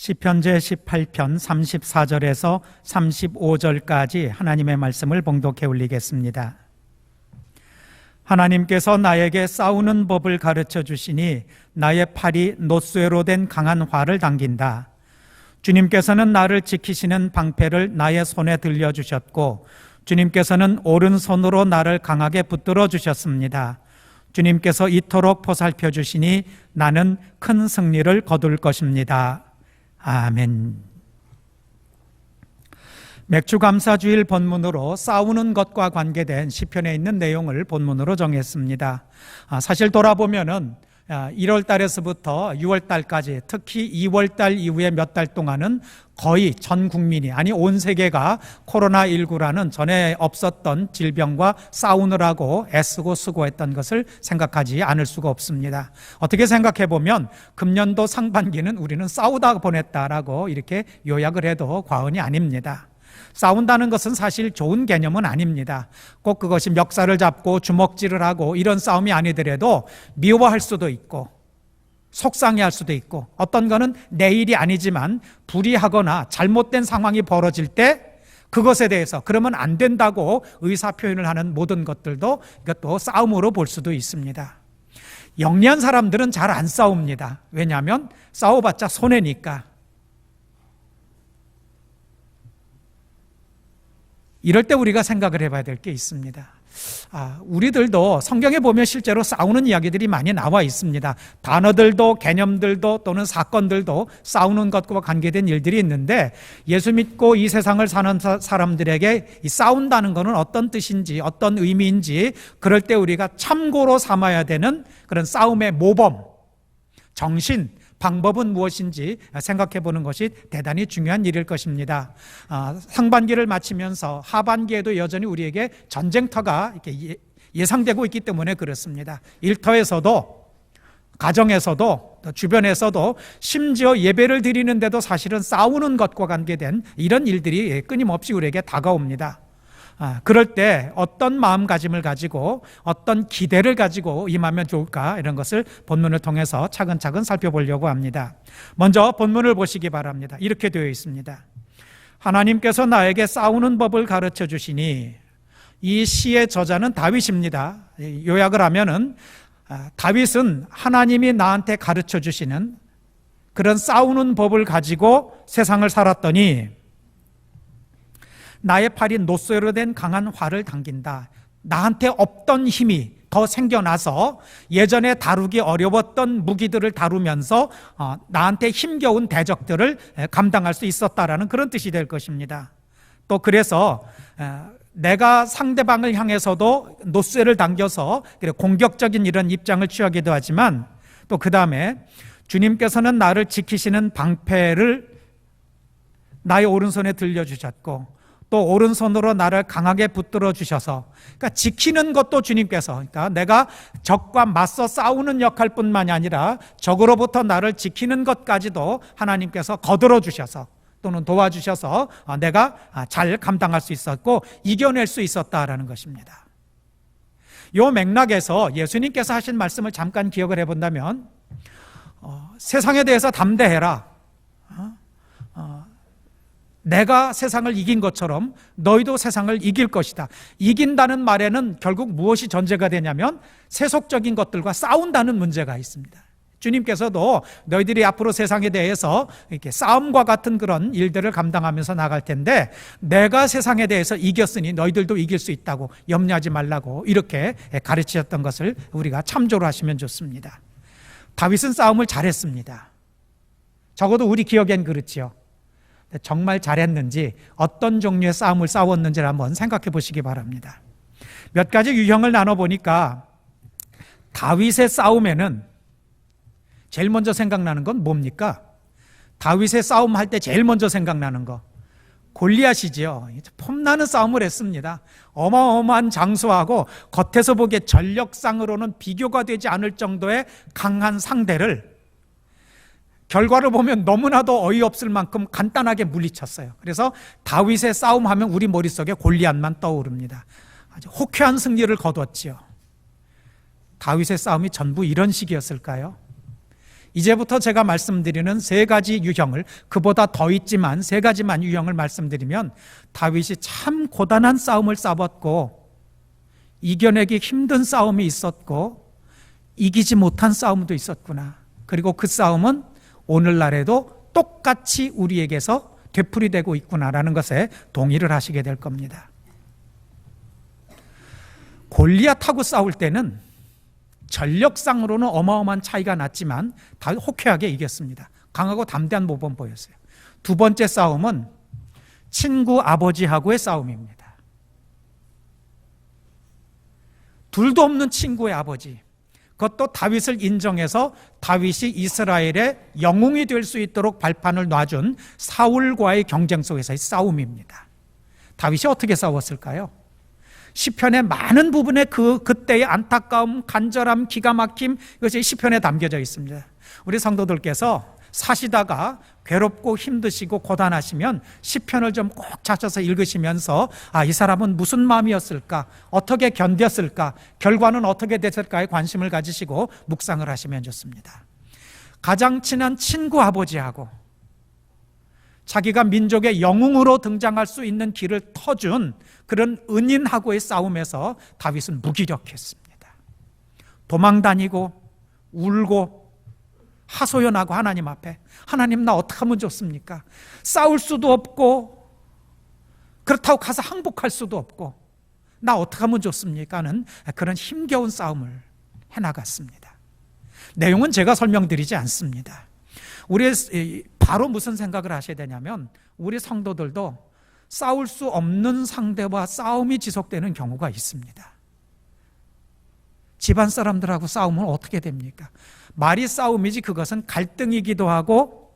시편 제18편 34절에서 35절까지 하나님의 말씀을 봉독해 올리겠습니다. 하나님께서 나에게 싸우는 법을 가르쳐 주시니 나의 팔이 노쇠로 된 강한 활을 당긴다. 주님께서는 나를 지키시는 방패를 나의 손에 들려주셨고 주님께서는 오른손으로 나를 강하게 붙들어 주셨습니다. 주님께서 이토록 보살펴 주시니 나는 큰 승리를 거둘 것입니다. 아멘. 맥주감사주일 본문으로 싸우는 것과 관계된 시편에 있는 내용을 본문으로 정했습니다. 사실 돌아보면은 1월 달에서부터 6월 달까지, 특히 2월 달 이후에 몇 달 동안은 거의 전 국민이, 아니 온 세계가 코로나19라는 전에 없었던 질병과 싸우느라고 애쓰고 수고했던 것을 생각하지 않을 수가 없습니다. 어떻게 생각해 보면 금년도 상반기는 우리는 싸우다 보냈다라고 이렇게 요약을 해도 과언이 아닙니다. 싸운다는 것은 사실 좋은 개념은 아닙니다. 꼭 그것이 멱살을 잡고 주먹질을 하고 이런 싸움이 아니더라도 미워할 수도 있고 속상해할 수도 있고, 어떤 거는 내 일이 아니지만 불이하거나 잘못된 상황이 벌어질 때 그것에 대해서 그러면 안 된다고 의사표현을 하는 모든 것들도 이것도 싸움으로 볼 수도 있습니다. 영리한 사람들은 잘 안 싸웁니다. 왜냐하면 싸워봤자 손해니까. 이럴 때 우리가 생각을 해봐야 될 게 있습니다. 우리들도 성경에 보면 실제로 싸우는 이야기들이 많이 나와 있습니다. 단어들도 개념들도 또는 사건들도 싸우는 것과 관계된 일들이 있는데, 예수 믿고 이 세상을 사는 사람들에게 이 싸운다는 것은 어떤 뜻인지 어떤 의미인지 그럴 때 우리가 참고로 삼아야 되는 그런 싸움의 모범, 정신, 방법은 무엇인지 생각해 보는 것이 대단히 중요한 일일 것입니다. 상반기를 마치면서 하반기에도 여전히 우리에게 전쟁터가 이렇게 예상되고 있기 때문에 그렇습니다. 일터에서도, 가정에서도, 주변에서도, 심지어 예배를 드리는데도 사실은 싸우는 것과 관계된 이런 일들이 끊임없이 우리에게 다가옵니다. 그럴 때 어떤 마음가짐을 가지고 어떤 기대를 가지고 임하면 좋을까, 이런 것을 본문을 통해서 차근차근 살펴보려고 합니다. 먼저 본문을 보시기 바랍니다. 이렇게 되어 있습니다. 하나님께서 나에게 싸우는 법을 가르쳐 주시니, 이 시의 저자는 다윗입니다. 요약을 하면은 다윗은 하나님이 나한테 가르쳐 주시는 그런 싸우는 법을 가지고 세상을 살았더니 나의 팔이 노쇠로 된 강한 활을 당긴다. 나한테 없던 힘이 더 생겨나서 예전에 다루기 어려웠던 무기들을 다루면서 나한테 힘겨운 대적들을 감당할 수 있었다라는 그런 뜻이 될 것입니다. 또 그래서 내가 상대방을 향해서도 노쇠를 당겨서 공격적인 이런 입장을 취하기도 하지만, 또 그 다음에 주님께서는 나를 지키시는 방패를 나의 오른손에 들려주셨고 또 오른손으로 나를 강하게 붙들어 주셔서, 그러니까 지키는 것도 주님께서, 그러니까 내가 적과 맞서 싸우는 역할뿐만이 아니라 적으로부터 나를 지키는 것까지도 하나님께서 거들어 주셔서 또는 도와주셔서 내가 잘 감당할 수 있었고 이겨낼 수 있었다라는 것입니다. 이 맥락에서 예수님께서 하신 말씀을 잠깐 기억을 해본다면, 세상에 대해서 담대해라. 내가 세상을 이긴 것처럼 너희도 세상을 이길 것이다. 이긴다는 말에는 결국 무엇이 전제가 되냐면 세속적인 것들과 싸운다는 문제가 있습니다. 주님께서도 너희들이 앞으로 세상에 대해서 이렇게 싸움과 같은 그런 일들을 감당하면서 나갈 텐데, 내가 세상에 대해서 이겼으니 너희들도 이길 수 있다고 염려하지 말라고 이렇게 가르치셨던 것을 우리가 참조를 하시면 좋습니다. 다윗은 싸움을 잘했습니다. 적어도 우리 기억엔 그렇지요. 정말 잘했는지, 어떤 종류의 싸움을 싸웠는지를 한번 생각해 보시기 바랍니다. 몇 가지 유형을 나눠보니까 다윗의 싸움에는 제일 먼저 생각나는 건 뭡니까? 다윗의 싸움할 때 제일 먼저 생각나는 거, 골리앗이지요. 폼나는 싸움을 했습니다. 어마어마한 장수하고 겉에서 보기에 전력상으로는 비교가 되지 않을 정도의 강한 상대를 결과를 보면 너무나도 어이없을 만큼 간단하게 물리쳤어요. 그래서 다윗의 싸움하면 우리 머릿속에 골리앗만 떠오릅니다. 아주 호쾌한 승리를 거뒀지요. 다윗의 싸움이 전부 이런 식이었을까요? 이제부터 제가 말씀드리는 세 가지 유형을, 그보다 더 있지만 세 가지만 유형을 말씀드리면 다윗이 참 고단한 싸움을 싸웠고 이겨내기 힘든 싸움이 있었고 이기지 못한 싸움도 있었구나. 그리고 그 싸움은 오늘날에도 똑같이 우리에게서 되풀이되고 있구나라는 것에 동의를 하시게 될 겁니다. 골리앗하고 싸울 때는 전력상으로는 어마어마한 차이가 났지만 다 호쾌하게 이겼습니다. 강하고 담대한 모범 보였어요. 두 번째 싸움은 친구 아버지하고의 싸움입니다. 둘도 없는 친구의 아버지, 그것도 다윗을 인정해서 다윗이 이스라엘의 영웅이 될 수 있도록 발판을 놔준 사울과의 경쟁 속에서의 싸움입니다. 다윗이 어떻게 싸웠을까요? 시편의 많은 부분에 그때의 안타까움, 간절함, 기가 막힘, 이것이 시편에 담겨져 있습니다. 우리 성도들께서 사시다가 괴롭고 힘드시고 고단하시면 시편을 좀 꼭 찾아서 읽으시면서 이 사람은 무슨 마음이었을까, 어떻게 견뎠을까, 결과는 어떻게 됐을까에 관심을 가지시고 묵상을 하시면 좋습니다. 가장 친한 친구 아버지하고 자기가 민족의 영웅으로 등장할 수 있는 길을 터준 그런 은인하고의 싸움에서 다윗은 무기력했습니다. 도망다니고 울고 하소연하고 하나님 앞에, 하나님 나 어떻게 하면 좋습니까? 싸울 수도 없고 그렇다고 가서 항복할 수도 없고 나 어떻게 하면 좋습니까? 하는 그런 힘겨운 싸움을 해나갔습니다. 내용은 제가 설명드리지 않습니다. 우리 바로 무슨 생각을 하셔야 되냐면 우리 성도들도 싸울 수 없는 상대와 싸움이 지속되는 경우가 있습니다. 집안 사람들하고 싸우면 어떻게 됩니까? 말이 싸움이지 그것은 갈등이기도 하고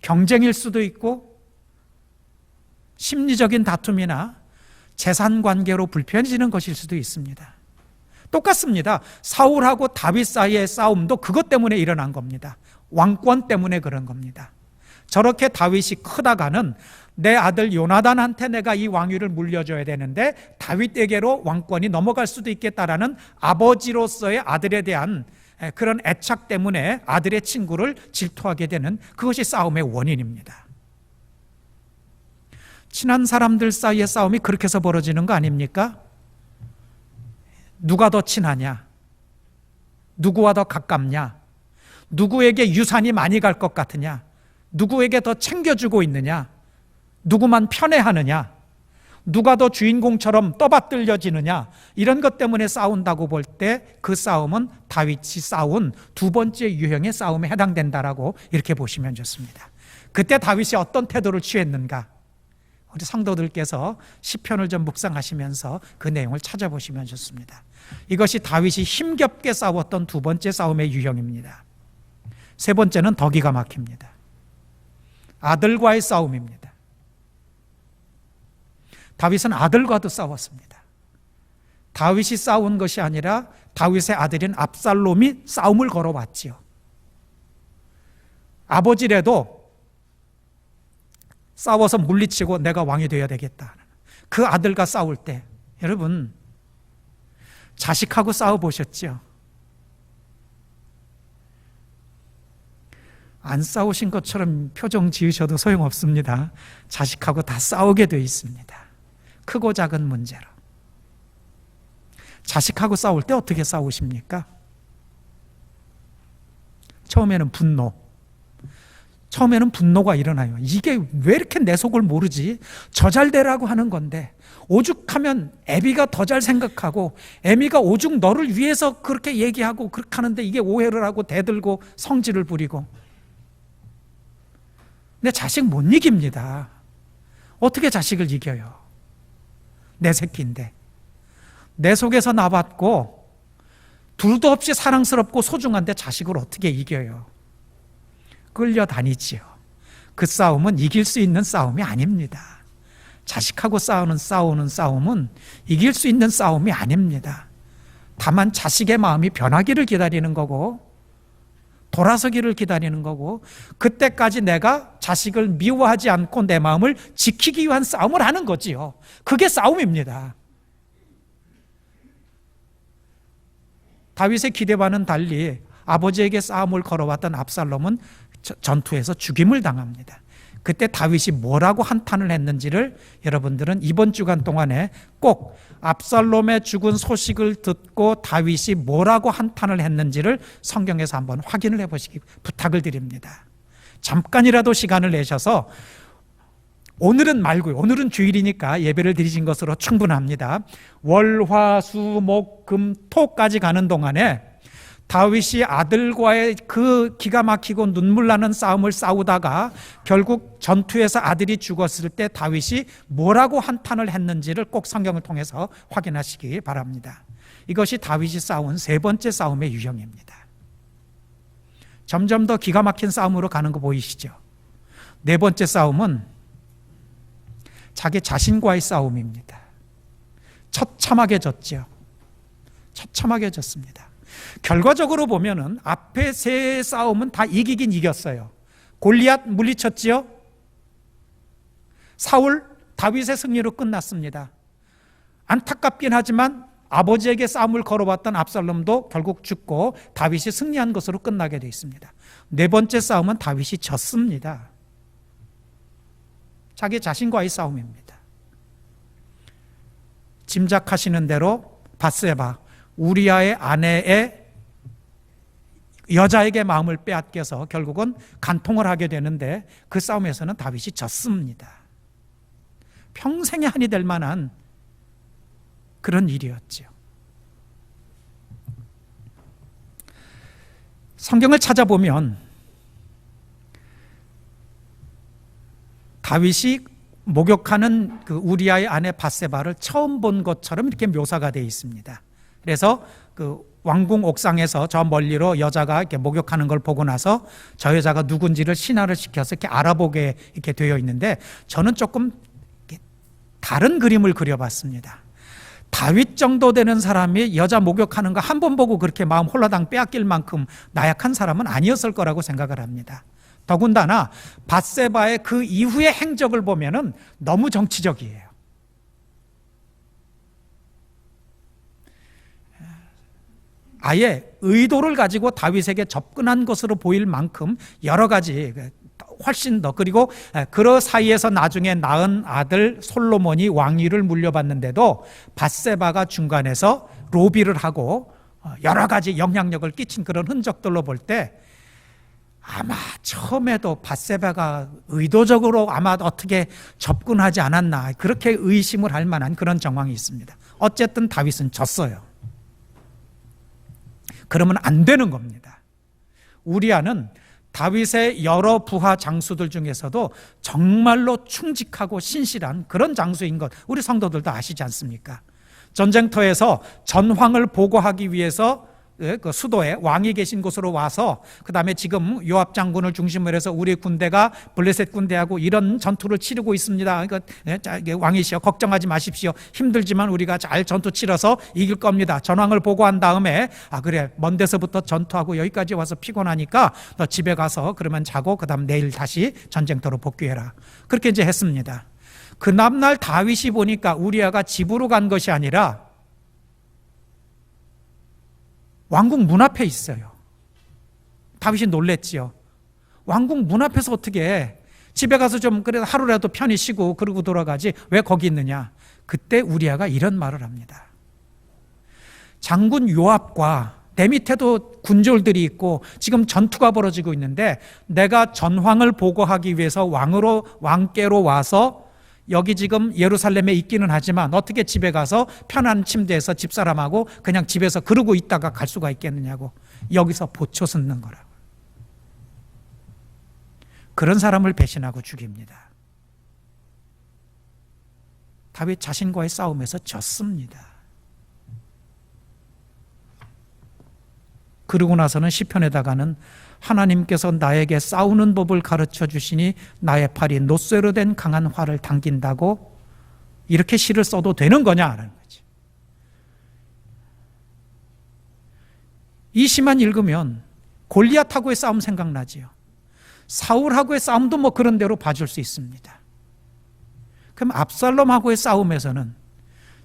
경쟁일 수도 있고 심리적인 다툼이나 재산 관계로 불편해지는 것일 수도 있습니다. 똑같습니다. 사울하고 다윗 사이의 싸움도 그것 때문에 일어난 겁니다. 왕권 때문에 그런 겁니다. 저렇게 다윗이 크다가는 내 아들 요나단한테 내가 이 왕위를 물려줘야 되는데 다윗에게로 왕권이 넘어갈 수도 있겠다라는 아버지로서의 아들에 대한 그런 애착 때문에 아들의 친구를 질투하게 되는, 그것이 싸움의 원인입니다. 친한 사람들 사이의 싸움이 그렇게 해서 벌어지는 거 아닙니까? 누가 더 친하냐? 누구와 더 가깝냐? 누구에게 유산이 많이 갈 것 같으냐? 누구에게 더 챙겨주고 있느냐? 누구만 편애하느냐? 누가 더 주인공처럼 떠받들려지느냐? 이런 것 때문에 싸운다고 볼 때 그 싸움은 다윗이 싸운 두 번째 유형의 싸움에 해당된다라고 이렇게 보시면 좋습니다. 그때 다윗이 어떤 태도를 취했는가? 우리 성도들께서 시편을 좀 묵상하시면서 그 내용을 찾아보시면 좋습니다. 이것이 다윗이 힘겹게 싸웠던 두 번째 싸움의 유형입니다. 세 번째는 더 기가 막힙니다. 아들과의 싸움입니다. 다윗은 아들과도 싸웠습니다. 다윗이 싸운 것이 아니라 다윗의 아들인 압살롬이 싸움을 걸어왔지요. 아버지라도 싸워서 물리치고 내가 왕이 되어야 되겠다. 그 아들과 싸울 때 여러분 자식하고 싸워보셨죠? 안 싸우신 것처럼 표정 지으셔도 소용없습니다. 자식하고 다 싸우게 되어 있습니다. 크고 작은 문제로. 자식하고 싸울 때 어떻게 싸우십니까? 처음에는 분노가 일어나요. 이게 왜 이렇게 내 속을 모르지? 저 잘되라고 하는 건데 오죽하면 애비가 더 잘 생각하고 애미가 오죽 너를 위해서 그렇게 얘기하고 그렇게 하는데 이게 오해를 하고 대들고 성질을 부리고. 내 자식 못 이깁니다. 어떻게 자식을 이겨요? 내 새끼인데. 내 속에서 나왔고 둘도 없이 사랑스럽고 소중한데 자식을 어떻게 이겨요? 끌려다니지요. 그 싸움은 이길 수 있는 싸움이 아닙니다. 자식하고 싸우는 싸움은 이길 수 있는 싸움이 아닙니다. 다만 자식의 마음이 변하기를 기다리는 거고 돌아서기를 기다리는 거고 그때까지 내가 자식을 미워하지 않고 내 마음을 지키기 위한 싸움을 하는 거지요. 그게 싸움입니다. 다윗의 기대와는 달리 아버지에게 싸움을 걸어왔던 압살롬은 전투에서 죽임을 당합니다. 그때 다윗이 뭐라고 한탄을 했는지를 여러분들은 이번 주간 동안에 꼭 압살롬의 죽은 소식을 듣고 다윗이 뭐라고 한탄을 했는지를 성경에서 한번 확인을 해보시기 부탁을 드립니다. 잠깐이라도 시간을 내셔서 오늘은 말고요. 오늘은 주일이니까 예배를 드리신 것으로 충분합니다. 월, 화, 수, 목, 금, 토까지 가는 동안에 다윗이 아들과의 그 기가 막히고 눈물 나는 싸움을 싸우다가 결국 전투에서 아들이 죽었을 때 다윗이 뭐라고 한탄을 했는지를 꼭 성경을 통해서 확인하시기 바랍니다. 이것이 다윗이 싸운 세 번째 싸움의 유형입니다. 점점 더 기가 막힌 싸움으로 가는 거 보이시죠? 네 번째 싸움은 자기 자신과의 싸움입니다. 처참하게 졌죠. 처참하게 졌습니다. 결과적으로 보면은 앞에 세 싸움은 다 이기긴 이겼어요. 골리앗 물리쳤지요. 사울, 다윗의 승리로 끝났습니다. 안타깝긴 하지만 아버지에게 싸움을 걸어왔던 압살롬도 결국 죽고 다윗이 승리한 것으로 끝나게 되어 있습니다. 네 번째 싸움은 다윗이 졌습니다. 자기 자신과의 싸움입니다. 짐작하시는 대로 밧세바, 우리아의 아내의 여자에게 마음을 빼앗겨서 결국은 간통을 하게 되는데 그 싸움에서는 다윗이 졌습니다. 평생에 한이 될 만한 그런 일이었죠. 성경을 찾아보면 다윗이 목욕하는 그 우리아의 아내 밧세바를 처음 본 것처럼 이렇게 묘사가 되어 있습니다. 그래서 그 왕궁 옥상에서 저 멀리로 여자가 이렇게 목욕하는 걸 보고 나서 저 여자가 누군지를 신하를 시켜서 이렇게 알아보게 이렇게 되어 있는데 저는 조금 다른 그림을 그려봤습니다. 다윗 정도 되는 사람이 여자 목욕하는 거 한 번 보고 그렇게 마음 홀라당 빼앗길 만큼 나약한 사람은 아니었을 거라고 생각을 합니다. 더군다나 밧세바의 그 이후의 행적을 보면은 너무 정치적이에요. 아예 의도를 가지고 다윗에게 접근한 것으로 보일 만큼 여러 가지 훨씬 더, 그리고 그 사이에서 나중에 낳은 아들 솔로몬이 왕위를 물려받는데도 밧세바가 중간에서 로비를 하고 여러 가지 영향력을 끼친 그런 흔적들로 볼 때 아마 처음에도 밧세바가 의도적으로 아마 어떻게 접근하지 않았나 그렇게 의심을 할 만한 그런 정황이 있습니다. 어쨌든 다윗은 졌어요. 그러면 안 되는 겁니다. 우리아는 다윗의 여러 부하 장수들 중에서도 정말로 충직하고 신실한 그런 장수인 것 우리 성도들도 아시지 않습니까? 전쟁터에서 전황을 보고하기 위해서 그 수도에 왕이 계신 곳으로 와서 그 다음에 지금 요압 장군을 중심으로 해서 우리 군대가 블레셋 군대하고 이런 전투를 치르고 있습니다. 그러니까 왕이시여 걱정하지 마십시오. 힘들지만 우리가 잘 전투 치러서 이길 겁니다. 전황을 보고한 다음에 그래 먼 데서부터 전투하고 여기까지 와서 피곤하니까 너 집에 가서 그러면 자고 그 다음 내일 다시 전쟁터로 복귀해라. 그렇게 이제 했습니다. 그 다음날 다윗이 보니까 우리아가 집으로 간 것이 아니라 왕궁 문 앞에 있어요. 다윗이 놀랬지요. 왕궁 문 앞에서 어떻게 집에 가서 좀 그래도 하루라도 편히 쉬고 그러고 돌아가지 왜 거기 있느냐. 그때 우리아가 이런 말을 합니다. 장군 요압과 내 밑에도 군졸들이 있고 지금 전투가 벌어지고 있는데 내가 전황을 보고하기 위해서 왕께로 와서 여기 지금 예루살렘에 있기는 하지만 어떻게 집에 가서 편한 침대에서 집사람하고 그냥 집에서 그러고 있다가 갈 수가 있겠느냐고. 여기서 보초 섰는 거라고. 그런 사람을 배신하고 죽입니다. 다윗 자신과의 싸움에서 졌습니다. 그러고 나서는 시편에다가는 하나님께서 나에게 싸우는 법을 가르쳐 주시니 나의 팔이 노쇠로 된 강한 활을 당긴다고 이렇게 시를 써도 되는 거냐라는 거지. 이 시만 읽으면 골리앗하고의 싸움 생각나지요. 사울하고의 싸움도 뭐 그런 대로 봐줄 수 있습니다. 그럼 압살롬하고의 싸움에서는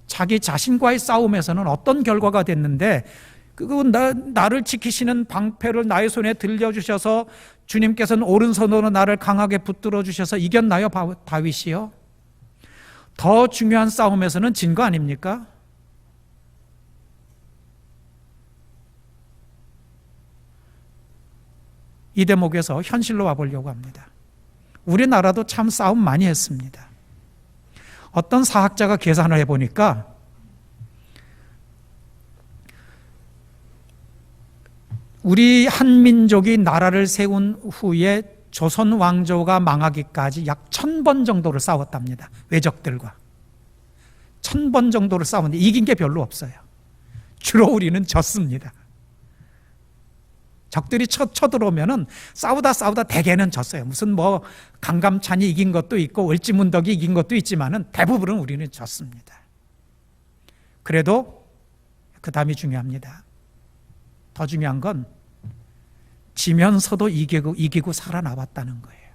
자기 자신과의 싸움에서는 어떤 결과가 됐는데 나를 지키시는 방패를 나의 손에 들려주셔서 주님께서는 오른손으로 나를 강하게 붙들어 주셔서 이겼나요, 다윗이요? 더 중요한 싸움에서는 진 거 아닙니까? 이 대목에서 현실로 와보려고 합니다. 우리나라도 참 싸움 많이 했습니다. 어떤 사학자가 계산을 해보니까 우리 한민족이 나라를 세운 후에 조선 왕조가 망하기까지 약 1000번 정도를 싸웠답니다. 외적들과 1000번 정도를 싸웠는데 이긴 게 별로 없어요. 주로 우리는 졌습니다. 적들이 쳐들어오면은 싸우다 대개는 졌어요. 무슨 뭐 강감찬이 이긴 것도 있고 을지문덕이 이긴 것도 있지만은 대부분은 우리는 졌습니다. 그래도 그 다음이 중요합니다. 더 중요한 건 지면서도 이기고 살아나왔다는 거예요.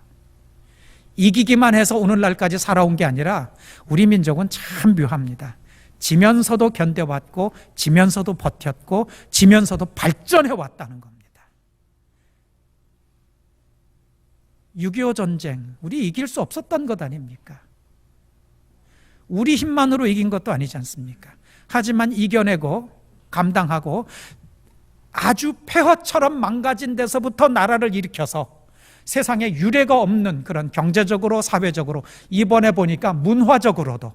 이기기만 해서 오늘날까지 살아온 게 아니라 우리 민족은 참 묘합니다. 지면서도 견뎌왔고 지면서도 버텼고 지면서도 발전해왔다는 겁니다. 6.25 전쟁, 우리 이길 수 없었던 것 아닙니까? 우리 힘만으로 이긴 것도 아니지 않습니까? 하지만 이겨내고 감당하고 아주 폐허처럼 망가진 데서부터 나라를 일으켜서 세상에 유례가 없는 그런 경제적으로 사회적으로 이번에 보니까 문화적으로도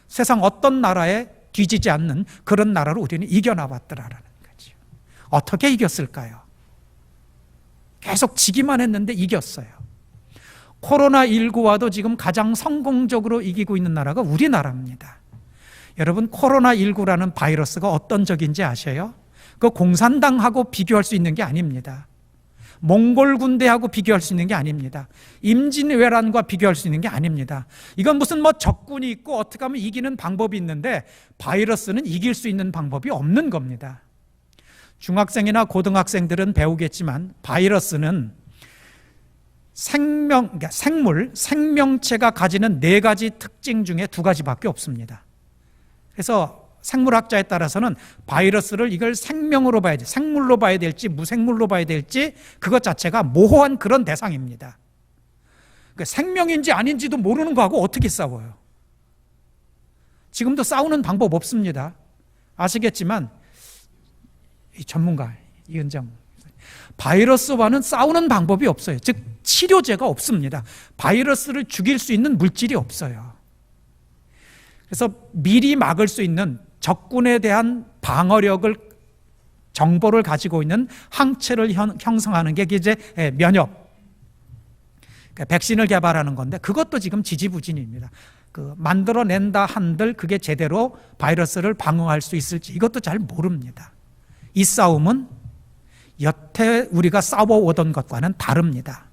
세상 어떤 나라에 뒤지지 않는 그런 나라로 우리는 이겨나왔더라라는 거죠. 어떻게 이겼을까요? 계속 지기만 했는데 이겼어요. 코로나19와도 지금 가장 성공적으로 이기고 있는 나라가 우리나라입니다. 여러분, 코로나19라는 바이러스가 어떤 적인지 아셔요? 그 공산당하고 비교할 수 있는 게 아닙니다. 몽골 군대하고 비교할 수 있는 게 아닙니다. 임진왜란과 비교할 수 있는 게 아닙니다. 이건 무슨 뭐 적군이 있고 어떻게 하면 이기는 방법이 있는데 바이러스는 이길 수 있는 방법이 없는 겁니다. 중학생이나 고등학생들은 배우겠지만 바이러스는 생명체가 가지는 4가지 특징 중에 2가지밖에 없습니다. 그래서 생물학자에 따라서는 바이러스를 이걸 생명으로 봐야 돼, 생물로 봐야 될지 무생물로 봐야 될지 그것 자체가 모호한 그런 대상입니다. 그러니까 생명인지 아닌지도 모르는 거하고 어떻게 싸워요? 지금도 싸우는 방법 없습니다. 아시겠지만 이 전문가 이은정, 바이러스와는 싸우는 방법이 없어요. 즉 치료제가 없습니다. 바이러스를 죽일 수 있는 물질이 없어요. 그래서 미리 막을 수 있는 적군에 대한 방어력을 정보를 가지고 있는 항체를 형성하는 게 이제 면역, 그러니까 백신을 개발하는 건데 그것도 지금 지지부진입니다. 만들어낸다 한들 그게 제대로 바이러스를 방어할 수 있을지 이것도 잘 모릅니다. 이 싸움은 여태 우리가 싸워오던 것과는 다릅니다.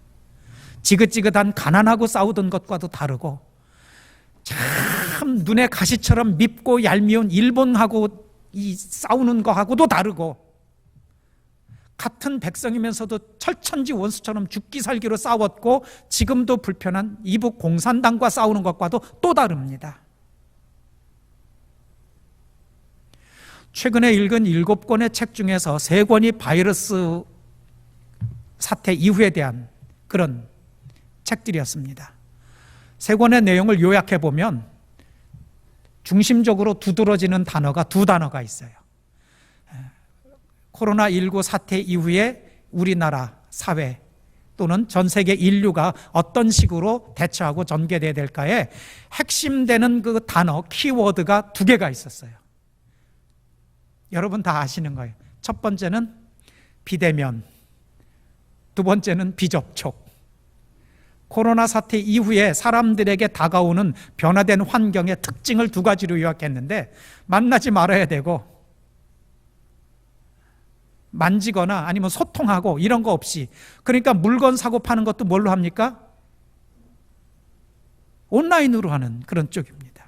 지긋지긋한 가난하고 싸우던 것과도 다르고 참 눈에 가시처럼 밉고 얄미운 일본하고 이 싸우는 거하고도 다르고 같은 백성이면서도 철천지 원수처럼 죽기 살기로 싸웠고 지금도 불편한 이북 공산당과 싸우는 것과도 또 다릅니다. 최근에 읽은 7권의 책 중에서 3권이 바이러스 사태 이후에 대한 그런 책들이었습니다. 3권의 내용을 요약해 보면 중심적으로 두드러지는 단어가 2단어가 있어요. 코로나19 사태 이후에 우리나라 사회 또는 전 세계 인류가 어떤 식으로 대처하고 전개돼야 될까에 핵심되는 그 단어, 키워드가 2개가 있었어요. 여러분 다 아시는 거예요. 첫 번째는 비대면, 2번째는 비접촉. 코로나 사태 이후에 사람들에게 다가오는 변화된 환경의 특징을 2가지로 요약했는데 만나지 말아야 되고 만지거나 아니면 소통하고 이런 거 없이, 그러니까 물건 사고 파는 것도 뭘로 합니까? 온라인으로 하는 그런 쪽입니다.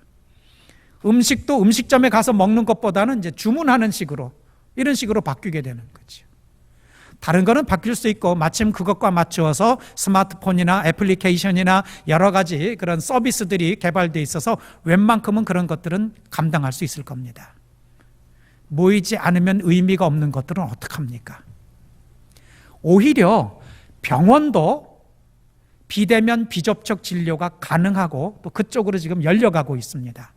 음식도 음식점에 가서 먹는 것보다는 이제 주문하는 식으로, 이런 식으로 바뀌게 되는 거죠. 다른 거는 바뀔 수 있고 마침 그것과 맞추어서 스마트폰이나 애플리케이션이나 여러 가지 그런 서비스들이 개발되어 있어서 웬만큼은 그런 것들은 감당할 수 있을 겁니다. 모이지 않으면 의미가 없는 것들은 어떡합니까? 오히려 병원도 비대면 비접촉 진료가 가능하고 또 그쪽으로 지금 열려가고 있습니다.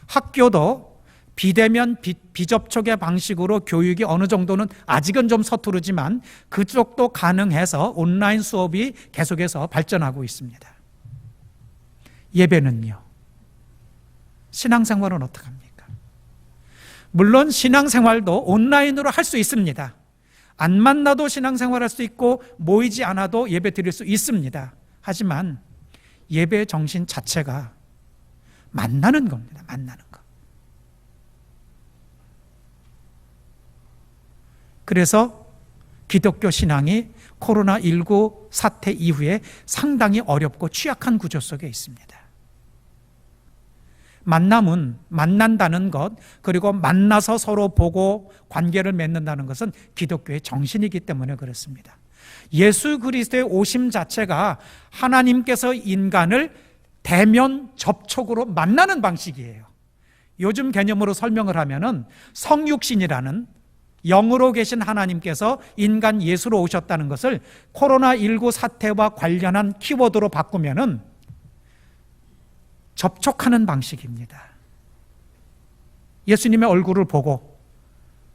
학교도 비대면 비접촉의 방식으로 교육이 어느 정도는 아직은 좀 서투르지만 그쪽도 가능해서 온라인 수업이 계속해서 발전하고 있습니다. 예배는요? 신앙생활은 어떡합니까? 물론 신앙생활도 온라인으로 할 수 있습니다. 안 만나도 신앙생활 할 수 있고 모이지 않아도 예배 드릴 수 있습니다. 하지만 예배의 정신 자체가 만나는 겁니다. 만나는 거. 그래서 기독교 신앙이 코로나19 사태 이후에 상당히 어렵고 취약한 구조 속에 있습니다. 만남은 만난다는 것, 그리고 만나서 서로 보고 관계를 맺는다는 것은 기독교의 정신이기 때문에 그렇습니다. 예수 그리스도의 오심 자체가 하나님께서 인간을 대면 접촉으로 만나는 방식이에요. 요즘 개념으로 설명을 하면은 성육신이라는 영으로 계신 하나님께서 인간 예수로 오셨다는 것을 코로나19 사태와 관련한 키워드로 바꾸면은 접촉하는 방식입니다. 예수님의 얼굴을 보고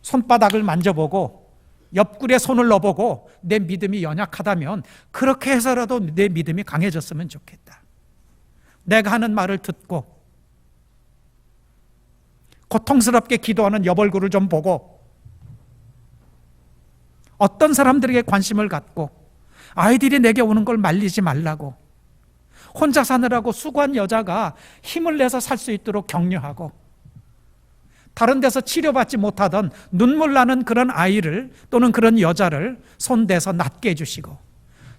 손바닥을 만져보고 옆구리에 손을 넣어보고 내 믿음이 연약하다면 그렇게 해서라도 내 믿음이 강해졌으면 좋겠다. 내가 하는 말을 듣고 고통스럽게 기도하는 옆 얼굴을 좀 보고 어떤 사람들에게 관심을 갖고 아이들이 내게 오는 걸 말리지 말라고 혼자 사느라고 수고한 여자가 힘을 내서 살 수 있도록 격려하고 다른 데서 치료받지 못하던 눈물 나는 그런 아이를 또는 그런 여자를 손대서 낫게 해주시고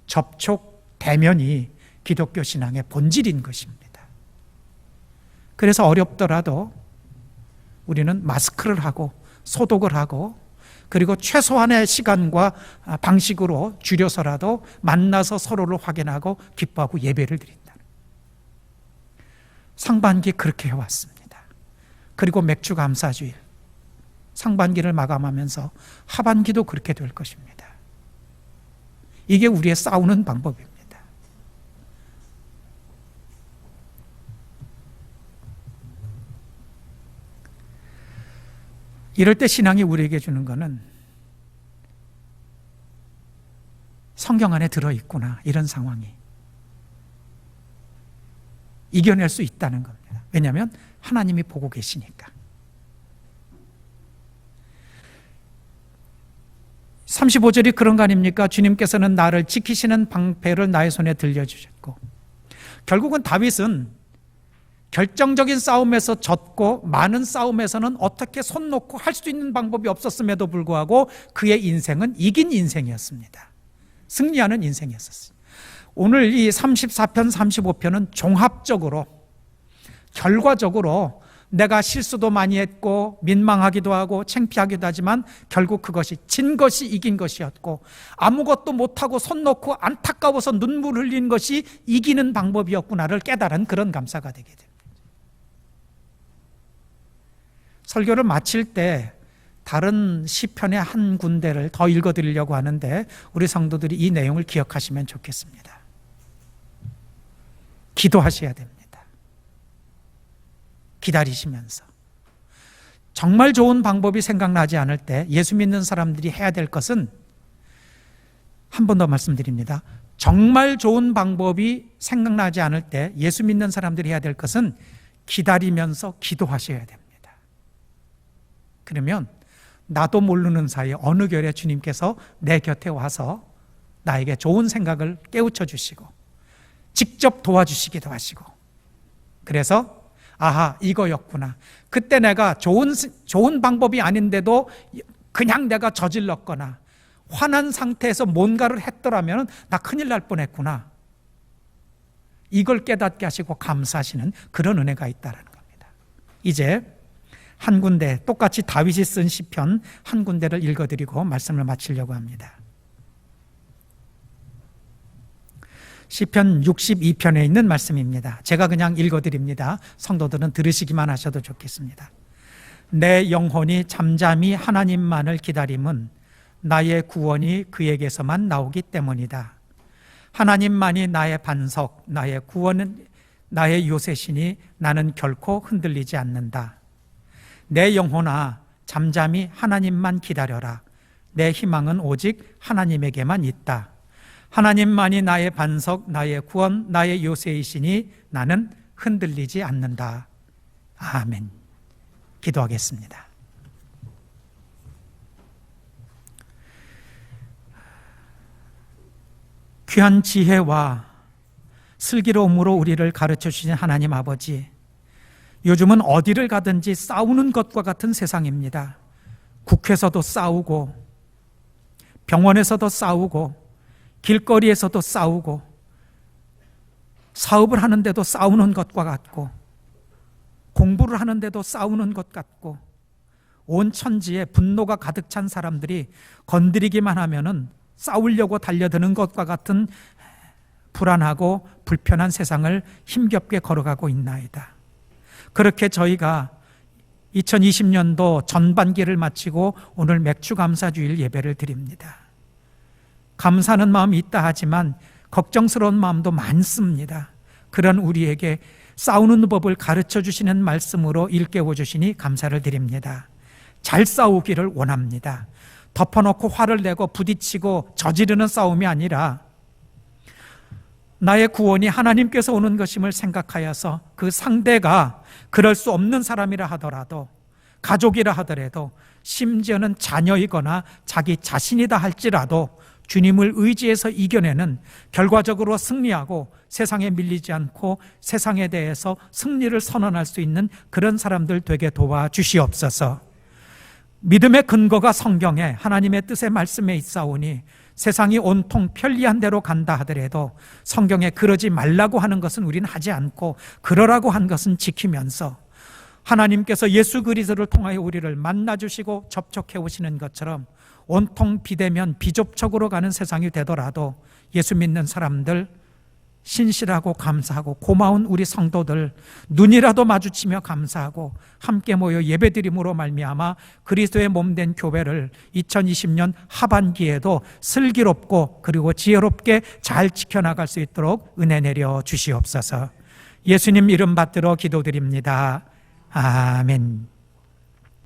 접촉, 대면이 기독교 신앙의 본질인 것입니다. 그래서 어렵더라도 우리는 마스크를 하고 소독을 하고 그리고 최소한의 시간과 방식으로 줄여서라도 만나서 서로를 확인하고 기뻐하고 예배를 드린다. 상반기 그렇게 해왔습니다. 그리고 맥주 감사주일, 상반기를 마감하면서 하반기도 그렇게 될 것입니다. 이게 우리의 싸우는 방법입니다. 이럴 때 신앙이 우리에게 주는 것은 성경 안에 들어있구나, 이런 상황이. 이겨낼 수 있다는 겁니다. 왜냐하면 하나님이 보고 계시니까. 35절이 그런 거 아닙니까? 주님께서는 나를 지키시는 방패를 나의 손에 들려주셨고, 결국은 다윗은 결정적인 싸움에서 졌고 많은 싸움에서는 어떻게 손 놓고 할 수 있는 방법이 없었음에도 불구하고 그의 인생은 이긴 인생이었습니다. 승리하는 인생이었어요. 오늘 이 34편, 35편은 종합적으로 결과적으로 내가 실수도 많이 했고 민망하기도 하고 창피하기도 하지만 결국 그것이 진 것이 이긴 것이었고 아무것도 못하고 손 놓고 안타까워서 눈물 흘린 것이 이기는 방법이었구나를 깨달은 그런 감사가 되게 됩니다. 설교를 마칠 때 다른 시편의 한 군데를 더 읽어드리려고 하는데 우리 성도들이 이 내용을 기억하시면 좋겠습니다. 기도하셔야 됩니다. 기다리시면서. 정말 좋은 방법이 생각나지 않을 때 예수 믿는 사람들이 해야 될 것은 한 번 더 말씀드립니다. 정말 좋은 방법이 생각나지 않을 때 예수 믿는 사람들이 해야 될 것은 기다리면서 기도하셔야 됩니다. 그러면 나도 모르는 사이에 어느 결에 주님께서 내 곁에 와서 나에게 좋은 생각을 깨우쳐 주시고 직접 도와주시기도 하시고 그래서 아하 이거였구나. 그때 내가 좋은 방법이 아닌데도 그냥 내가 저질렀거나 화난 상태에서 뭔가를 했더라면 나 큰일 날 뻔했구나. 이걸 깨닫게 하시고 감사하시는 그런 은혜가 있다는 겁니다. 이제 한 군데 똑같이 다윗이 쓴 시편 한 군데를 읽어드리고 말씀을 마치려고 합니다. 시편 62편에 있는 말씀입니다. 제가 그냥 읽어드립니다. 성도들은 들으시기만 하셔도 좋겠습니다. 내 영혼이 잠잠히 하나님만을 기다림은 나의 구원이 그에게서만 나오기 때문이다. 하나님만이 나의 반석, 나의 구원은 나의 요새시니 나는 결코 흔들리지 않는다. 내 영혼아, 잠잠히 하나님만 기다려라. 내 희망은 오직 하나님에게만 있다. 하나님만이 나의 반석, 나의 구원, 나의 요새이시니 나는 흔들리지 않는다. 아멘. 기도하겠습니다. 귀한 지혜와 슬기로움으로 우리를 가르쳐 주신 하나님 아버지, 요즘은 어디를 가든지 싸우는 것과 같은 세상입니다. 국회에서도 싸우고, 병원에서도 싸우고, 길거리에서도 싸우고, 사업을 하는데도 싸우는 것과 같고, 공부를 하는데도 싸우는 것 같고, 온 천지에 분노가 가득 찬 사람들이 건드리기만 하면은 싸우려고 달려드는 것과 같은 불안하고 불편한 세상을 힘겹게 걸어가고 있나이다. 그렇게 저희가 2020년도 전반기를 마치고 오늘 맥주감사주일 예배를 드립니다. 감사하는 마음이 있다 하지만 걱정스러운 마음도 많습니다. 그런 우리에게 싸우는 법을 가르쳐 주시는 말씀으로 일깨워 주시니 감사를 드립니다. 잘 싸우기를 원합니다. 덮어놓고 화를 내고 부딪히고 저지르는 싸움이 아니라 나의 구원이 하나님께서 오는 것임을 생각하여서 그 상대가 그럴 수 없는 사람이라 하더라도, 가족이라 하더라도, 심지어는 자녀이거나 자기 자신이다 할지라도 주님을 의지해서 이겨내는, 결과적으로 승리하고 세상에 밀리지 않고 세상에 대해서 승리를 선언할 수 있는 그런 사람들 되게 도와주시옵소서. 믿음의 근거가 성경에 하나님의 뜻의 말씀에 있사오니 세상이 온통 편리한 대로 간다 하더라도 성경에 그러지 말라고 하는 것은 우리는 하지 않고 그러라고 한 것은 지키면서 하나님께서 예수 그리스도를 통하여 우리를 만나주시고 접촉해 오시는 것처럼 온통 비대면 비접촉으로 가는 세상이 되더라도 예수 믿는 사람들, 신실하고 감사하고 고마운 우리 성도들 눈이라도 마주치며 감사하고 함께 모여 예배드림으로 말미암아 그리스도의 몸된 교회를 2020년 하반기에도 슬기롭고 그리고 지혜롭게 잘 지켜나갈 수 있도록 은혜 내려 주시옵소서. 예수님 이름 받들어 기도드립니다. 아멘.